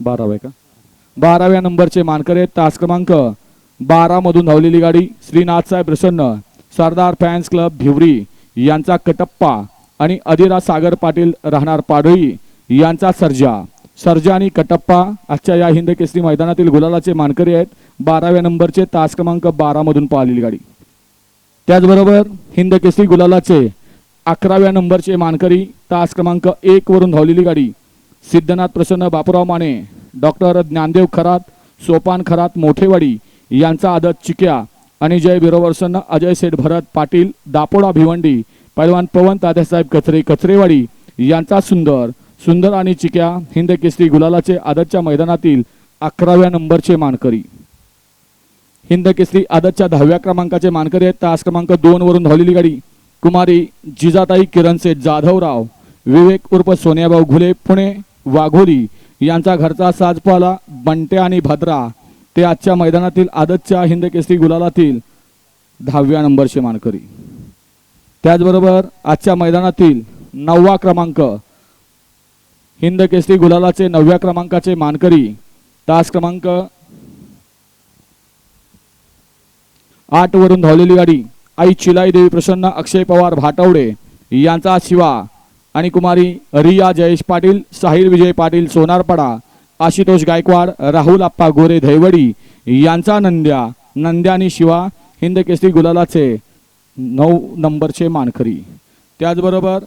12व्या का 12व्या नंबरचे मानकरी आहेत तास क्रमांक 12 मधून धावलेली गाडी श्रीनाथसाहेब प्रसन्न सरदार फॅन्स क्लब भिवरी यांचा कटप्पा आणि अधिराज सागर पाटील राहणार पाडोळी यांचा सर्जा आणि कटप्पा आजच्या या हिंद केसरी मैदानातील गुलालाचे मानकरी आहेत 12व्या नंबरचे तास क्रमांक 12 मधून पाहिलेली गाडी। त्याचबरोबर हिंद केसरी गुलालाचे 11व्या नंबरचे मानकरी तास क्रमांक 1 वरून धावलेली गाडी सिद्धनाथ प्रसन्न बापूराव माने डॉक्टर ज्ञानदेव खरात सोपान खरात मोठेवाडी यांचा आदत चिक्या आणि जय बिरोवर्सन अजय सेठ भरत पाटील दापोडा भिवंडी पैलवान पवन तात्यासाहेब कचरेवाडी यांचा सुंदर आणि चिक्या हिंद केसरी गुलालाचे आदतच्या मैदानातील 11व्या नंबरचे मानकरी। हिंद केसरी आदतच्या 10व्या क्रमांकाचे मानकरी आहेत तास क्रमांक 2 वरून धावलेली गाडी कुमारी जिजाताई किरणसेठ जाधवराव विवेक उर्फ सोन्याभाऊ घुले पुणे वाघोली यांचा घरचा साजपाला बंटे आणि भद्रा ते आजच्या मैदानातील आदतच्या हिंद केसरी गुलालातील 10व्या नंबरचे मानकरी। त्याचबरोबर आजच्या मैदानातील 9वा क्रमांक हिंद केसरी गुलालाचे 9व्या क्रमांकाचे मानकरी तास क्रमांक 8 वरून धावलेली गाडी आई चिलाई देवी प्रसन्न अक्षय पवार भाटवडे यांचा शिवा आणि कुमारी रिया जयेश पाटील साहिल विजय पाटील सोनारपाडा आशुतोष गायकवाड राहुल आप्पा गोरे धैवडी यांचा नंद्या आणि शिवा हिंद केसरी गुलालाचे 9 नंबरचे मानकरी। त्याचबरोबर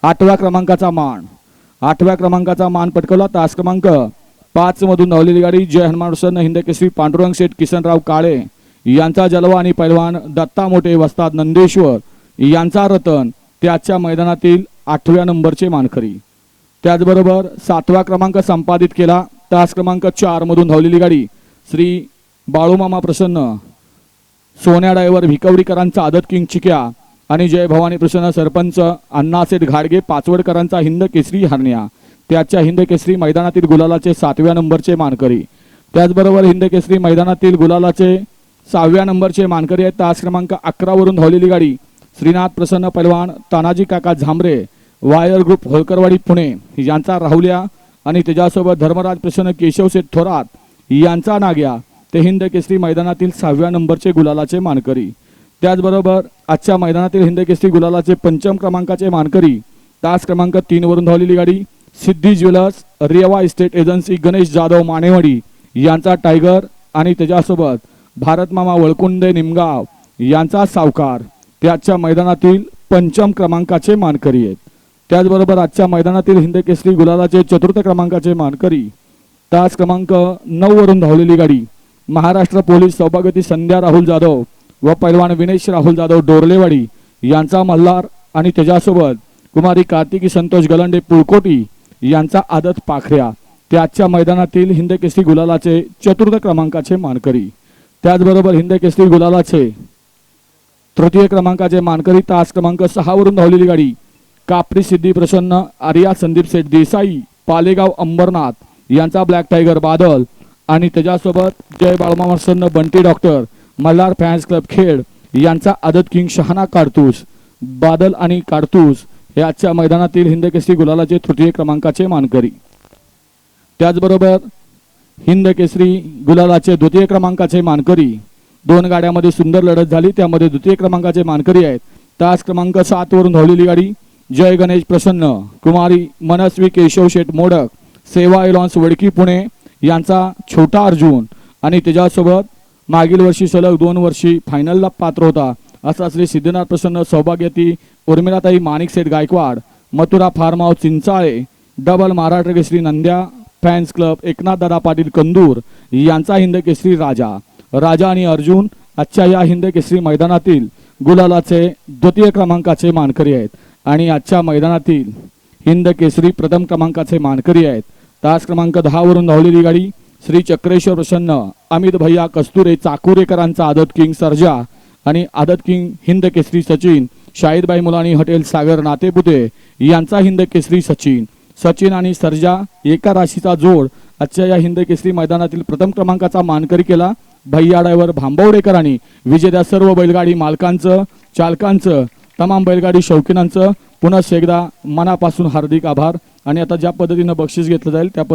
8व्या क्रमांकाचा मान पटकवला तास क्रमांक 5 मधून धावलेली गाडी जय हनुमान प्रसन्न हिंद केसरी पांडुरंग शेठ किसनराव काळे यांचा जलवा आणि पैलवान दत्ता मोठे वस्ताद नंदेश्वर यांचा रतन त्याच्या मैदानातील 8व्या नंबरचे मानकरी। त्याचबरोबर 7वा क्रमांक संपादित केला तास क्रमांक 4 मधून धावलेली गाडी श्री बाळूमामा प्रसन्न सोन्या डायव्हर भिकवडीकरांचा आदत किंग चिक्या आणि जय भवानी प्रसन्न सरपंच अण्णासेठ घाडगे पाचवडकरांचा हिंद केसरी हरण्या त्याच्या हिंद केसरी मैदानातील गुलालाचे 7व्या नंबरचे मानकरी। त्याचबरोबर हिंद केसरी मैदानातील गुलालाचे 6व्या नंबरचे मानकरी आहेत तास क्रमांक 11 वरून धावलेली गाडी श्रीनाथ प्रसन्न पैलवान तानाजी काका झांबरे वायर ग्रुप होळकरवाडी पुणे यांचा राहुल्या आणि त्याच्यासोबत धर्मराज प्रसन्न केशवसेठ थोरात यांचा नाग्या ते हिंद केसरी मैदानातील 6व्या नंबरचे गुलालाचे मानकरी। त्याचबरोबर आजच्या मैदानातील हिंद केसरी गुलालाचे 5म क्रमांकाचे मानकरी तास क्रमांक 3 वरून धावलेली गाडी Siddhi jewellers Reva estate agency Ganesh Jadhav Manewadi यांचा टायगर आणि त्याच्यासोबत भारत मामा वळकुंडे निमगाव यांचा सावकार त्याच्या मैदानातील 5म क्रमांकाचे मानकरी आहेत। त्याचबरोबर आजच्या मैदानातील हिंद केसरी गुलालाचे 4थ क्रमांकाचे मानकरी तास क्रमांक 9 वरून धावलेली गाडी महाराष्ट्र पोलीस सौभाग्यवती संध्या राहुल जाधव व पैलवान विनेश राहुल जाधव डोरलेवाडी यांचा मल्हार आणि त्याच्यासोबत कुमारी कार्तिकी संतोष गलंडे पुळकोटी यांचा आदत पाखऱ्या त्याच्या मैदानातील हिंद केसरी गुलालाचे 4th क्रमांकाचे मानकरी। त्याचबरोबर हिंद केसरी गुलालाचे 3य क्रमांकाचे मानकरी तास क्रमांक 6 वरून धावलेली गाडी कापरी सिद्धी प्रसन्न आर्या संदीप सेठ देसाई पालेगाव अंबरनाथ यांचा ब्लॅक टायगर बादल आणि त्याच्यासोबत जय बाळमामा प्रसन्न Bunty doctor Malhar fans club Khed यांचा आदत किंग शहाणा कारतूस बादल आणि कारतूस हे आजच्या मैदानातील हिंद केसरी गुलालाचे 3य क्रमांकाचे मानकरी। त्याचबरोबर हिंद केसरी गुलालाचे 2य क्रमांकाचे मानकरी 2 गाड्यामध्ये सुंदर लढत झाली त्यामध्ये 2य क्रमांकाचे मानकरी आहेत तास क्रमांक 7 वरून धावलेली गाडी जय गणेश प्रसन्न कुमारी मनस्वी केशव शेठ मोडक सेवा एलॉन्स वडकी पुणे यांचा छोटा अर्जुन आणि त्याच्यासोबत मागील वर्षी सलग 2 वर्षी फायनलला पात्र होता असा श्री सिद्धनाथ प्रसन्न सौभाग्यवती उर्मिलाताई माणिकसेठ Gaikwad Mathura farm house Chinchale double Maharashtra Kesari Nandya fans club Eknath Dada Patil कंदूर यांचा हिंद केसरी राजा आणि अर्जुन आजच्या या हिंद केसरी मैदानातील गुलालाचे 2य क्रमांकाचे मानकरी आहेत आणि आजच्या मैदानातील हिंद केसरी प्रथम क्रमांकाचे मानकरी आहेत तास क्रमांक 10 वरून धावलेली गाडी श्री चक्रेश्वर प्रसन्न अमित भैया कस्तुरे चाकुरेकरांचा आदत किंग सर्जा आणि आदत किंग हिंद केसरी सचिन शाहिदबाई मुलानी हॉटेल सागर नातेपुते यांचा हिंद केसरी सचिन आणि सर्जा एका राशीचा जोड आजच्या या हिंद केसरी मैदानातील प्रथम क्रमांकाचा मानकरी केला भैया ड्रायव्हर भांबवडेकरांनी विजेत्या सर्व बैलगाडी मालकांचं चालकांचं तमाम बैलगाडी शौकीनांचं पुन्हा एकदा मनापासून हार्दिक आभार आणि आता ज्या पद्धतीनं बक्षीस घेतलं जाईल त्या पद्धतीने